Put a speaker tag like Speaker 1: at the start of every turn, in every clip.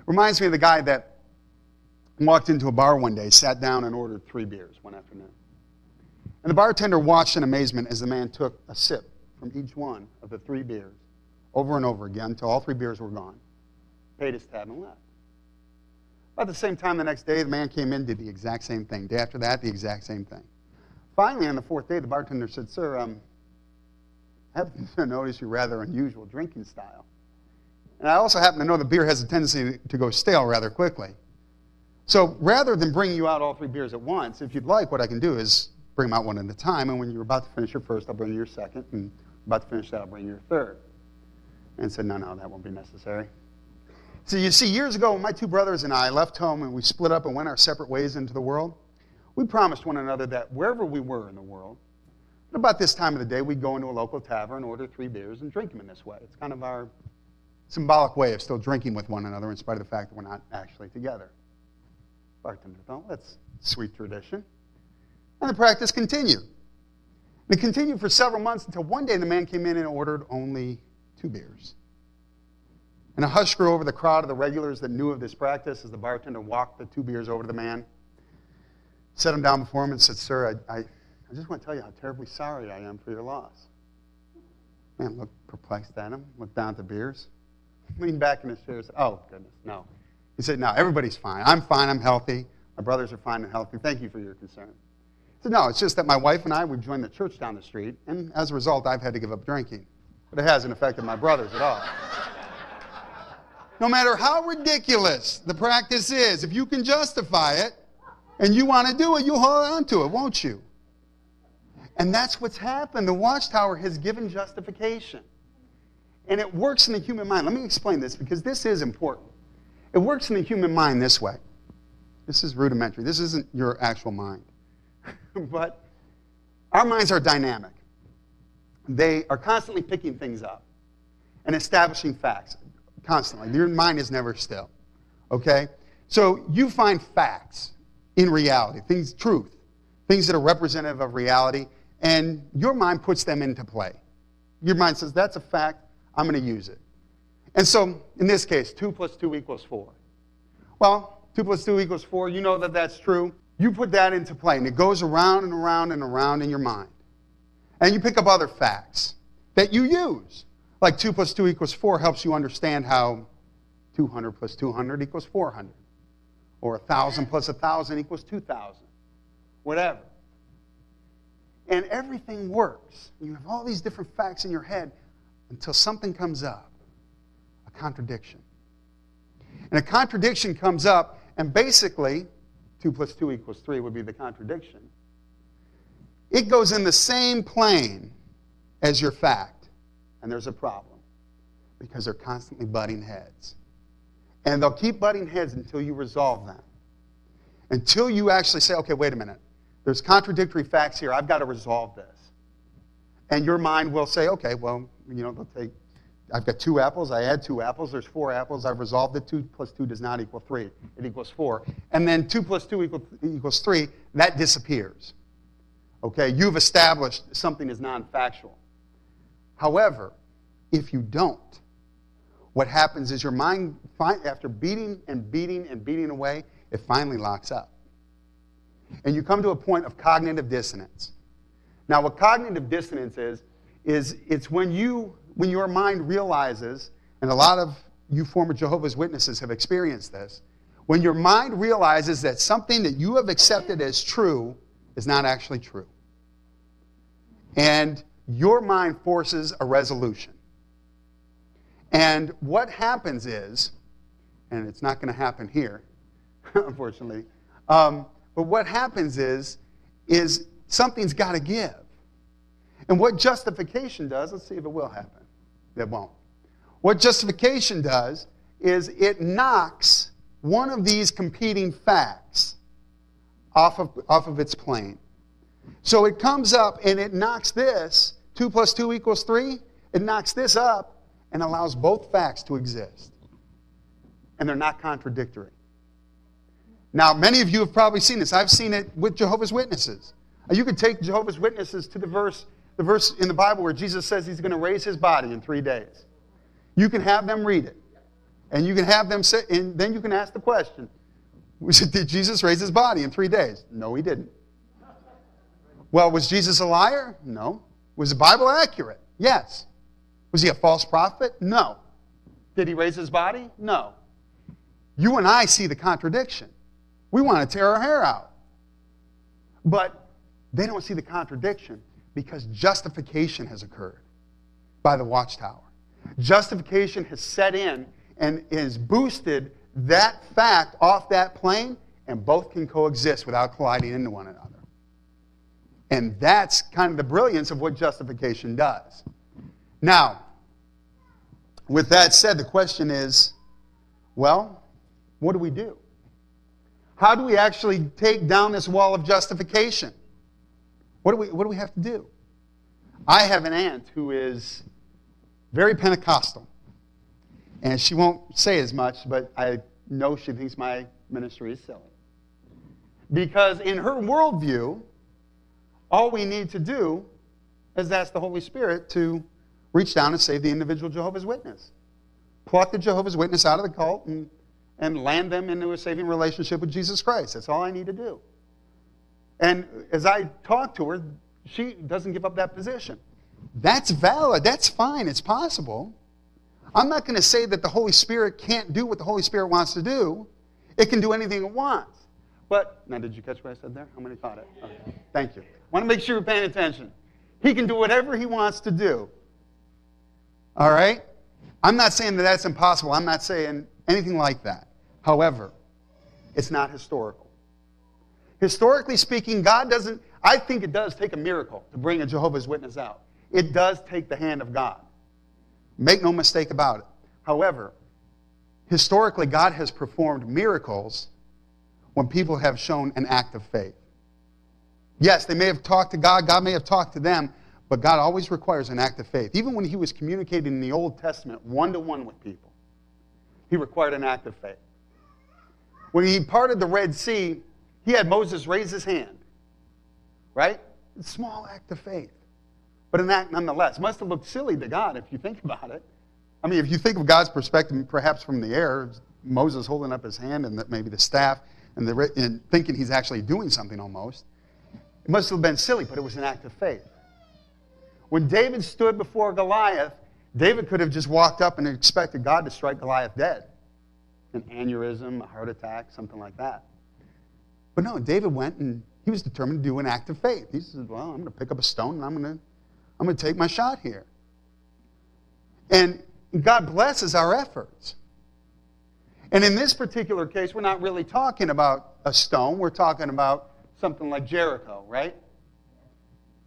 Speaker 1: Reminds me of the guy that walked into a bar one day, sat down and ordered 3 beers one afternoon. And the bartender watched in amazement as the man took a sip from each one of the 3 beers over and over again until all 3 beers were gone. Paid his tab and left. About the same time the next day, the man came in, did the exact same thing. Day after that, the exact same thing. Finally, on the 4th day, the bartender said, "Sir, I happen to notice your rather unusual drinking style. And I also happen to know that beer has a tendency to go stale rather quickly. So rather than bringing you out all 3 beers at once, if you'd like, what I can do is bring them out one at a time, and when you're about to finish your first, I'll bring you your second, and about to finish that, I'll bring you your third." And said, no, that won't be necessary. So you see, years ago, when my 2 brothers and I left home and we split up and went our separate ways into the world, we promised one another that wherever we were in the world, at about this time of the day, we'd go into a local tavern, order 3 beers, and drink them in this way. It's kind of our symbolic way of still drinking with one another in spite of the fact that we're not actually together. Bartender thought, that's a sweet tradition. And the practice continued. It continued for several months until one day the man came in and ordered only 2 beers. And a hush grew over the crowd of the regulars that knew of this practice as the bartender walked the 2 beers over to the man, set them down before him and said, "Sir, I just want to tell you how terribly sorry I am for your loss." The man looked perplexed at him, looked down at the beers, leaned back in his chair and said, "Oh, goodness, no." He said, "No, everybody's fine. I'm fine. I'm healthy. My brothers are fine and healthy. Thank you for your concern." He said, "No, it's just that my wife and I, we've joined the church down the street, and as a result, I've had to give up drinking. But it hasn't affected my brothers at all." No matter how ridiculous the practice is, if you can justify it and you want to do it, you'll hold on to it, won't you? And that's what's happened. The Watchtower has given justification. And it works in the human mind. Let me explain this because this is important. It works in the human mind this way. This is rudimentary. This isn't your actual mind. But our minds are dynamic. They are constantly picking things up and establishing facts. Constantly. Your mind is never still. Okay? So you find facts in reality, truth, things that are representative of reality, and your mind puts them into play. Your mind says, that's a fact, I'm going to use it. And so, in this case, 2 + 2 = 4. Well, 2 + 2 = 4, you know that that's true. You put that into play, and it goes around and around and around in your mind. And you pick up other facts that you use. Like 2 + 2 = 4 helps you understand how 200 + 200 = 400. Or 1,000 + 1,000 = 2,000. Whatever. And everything works. You have all these different facts in your head until something comes up. A contradiction. And a contradiction comes up, and basically, 2 + 2 = 3 would be the contradiction. It goes in the same plane as your fact. And there's a problem because they're constantly butting heads. And they'll keep butting heads until you resolve them. Until you actually say, okay, wait a minute. There's contradictory facts here. I've got to resolve this. And your mind will say, okay, well, I've got 2 apples. I add 2 apples. There's 4 apples. I've resolved it. 2 + 2 does not equal 3. It equals 4. And then 2 + 2 = 3. That disappears. Okay, you've established something is non-factual. However, if you don't, what happens is your mind, after beating and beating and beating away, it finally locks up. And you come to a point of cognitive dissonance. Now, what cognitive dissonance is it's when your mind realizes, and a lot of you former Jehovah's Witnesses have experienced this, when your mind realizes that something that you have accepted as true is not actually true. And your mind forces a resolution. And what happens is, and it's not going to happen here, unfortunately, but what happens is something's got to give. And what justification does, let's see if it will happen. It won't. What justification does is it knocks one of these competing facts off of its plane. So it comes up and it knocks this, 2 + 2 = 3, it knocks this up and allows both facts to exist. And they're not contradictory. Now, many of you have probably seen this. I've seen it with Jehovah's Witnesses. You could take Jehovah's Witnesses to the verse in the Bible where Jesus says he's going to raise his body in 3 days. You can have them read it. And you can have them say, and then you can ask the question, did Jesus raise his body in 3 days? No, he didn't. Well, was Jesus a liar? No. Was the Bible accurate? Yes. Was he a false prophet? No. Did he raise his body? No. You and I see the contradiction. We want to tear our hair out. But they don't see the contradiction because justification has occurred by the Watchtower. Justification has set in and has boosted that fact off that plane, and both can coexist without colliding into one another. And that's kind of the brilliance of what justification does. Now, with that said, the question is, well, what do we do? How do we actually take down this wall of justification? What do we have to do? I have an aunt who is very Pentecostal. And she won't say as much, but I know she thinks my ministry is silly. Because in her worldview, all we need to do is ask the Holy Spirit to reach down and save the individual Jehovah's Witness. Pluck the Jehovah's Witness out of the cult and land them into a saving relationship with Jesus Christ. That's all I need to do. And as I talk to her, she doesn't give up that position. That's valid. That's fine. It's possible. I'm not going to say that the Holy Spirit can't do what the Holy Spirit wants to do. It can do anything it wants. But, now did you catch what I said there? How many caught it? Okay. Thank you. I want to make sure you're paying attention. He can do whatever he wants to do. All right? I'm not saying that that's impossible. I'm not saying anything like that. However, it's not historical. Historically speaking, God doesn't, I think it does take a miracle to bring a Jehovah's Witness out. It does take the hand of God. Make no mistake about it. However, historically, God has performed miracles when people have shown an act of faith. Yes, they may have talked to God, God may have talked to them, but God always requires an act of faith. Even when he was communicating in the Old Testament one-to-one with people, he required an act of faith. When he parted the Red Sea, he had Moses raise his hand. Right? A small act of faith. But an act nonetheless. Must have looked silly to God if you think about it. I mean, if you think of God's perspective, perhaps from the air, Moses holding up his hand and maybe the staff and thinking he's actually doing something almost. It must have been silly, but it was an act of faith. When David stood before Goliath, David could have just walked up and expected God to strike Goliath dead. An aneurysm, a heart attack, something like that. But no, David went and he was determined to do an act of faith. He said, well, I'm going to pick up a stone and I'm going to take my shot here. And God blesses our efforts. And in this particular case, we're not really talking about a stone. We're talking about something like Jericho, right?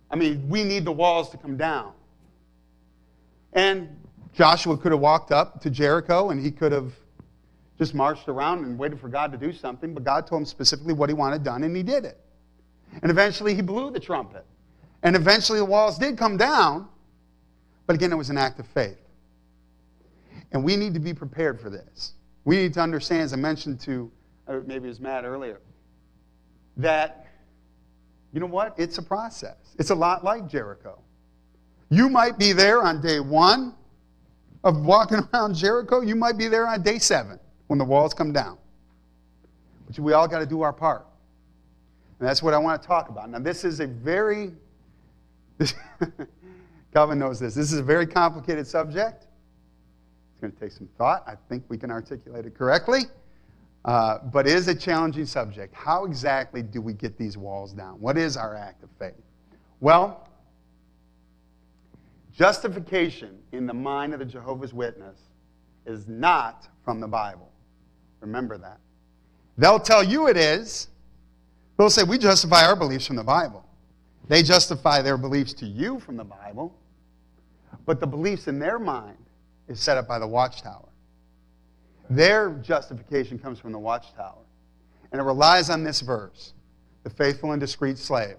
Speaker 1: I mean, we need the walls to come down. And Joshua could have walked up to Jericho and he could have just marched around and waited for God to do something, but God told him specifically what he wanted done, and he did it. And eventually he blew the trumpet. And eventually the walls did come down, but again, it was an act of faith. And we need to be prepared for this. We need to understand, as I mentioned to, maybe it was Matt earlier, that, you know what? It's a process. It's a lot like Jericho. You might be there on day 1 of walking around Jericho. You might be there on day 7 when the walls come down. But we all got to do our part. And that's what I want to talk about. Now, this is a very, Calvin knows this. This is a very complicated subject. It's going to take some thought. I think we can articulate it correctly. But it is a challenging subject. How exactly do we get these walls down? What is our act of faith? Well, justification in the mind of the Jehovah's Witness is not from the Bible. Remember that. They'll tell you it is. They'll say, we justify our beliefs from the Bible. They justify their beliefs to you from the Bible. But the beliefs in their mind is set up by the Watchtower. Their justification comes from the Watchtower. And it relies on this verse, the faithful and discreet slave.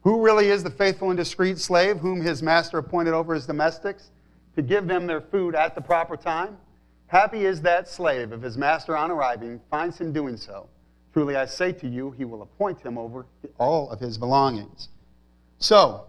Speaker 1: Who really is the faithful and discreet slave whom his master appointed over his domestics to give them their food at the proper time? Happy is that slave if his master on arriving finds him doing so. Truly I say to you, he will appoint him over all of his belongings. So,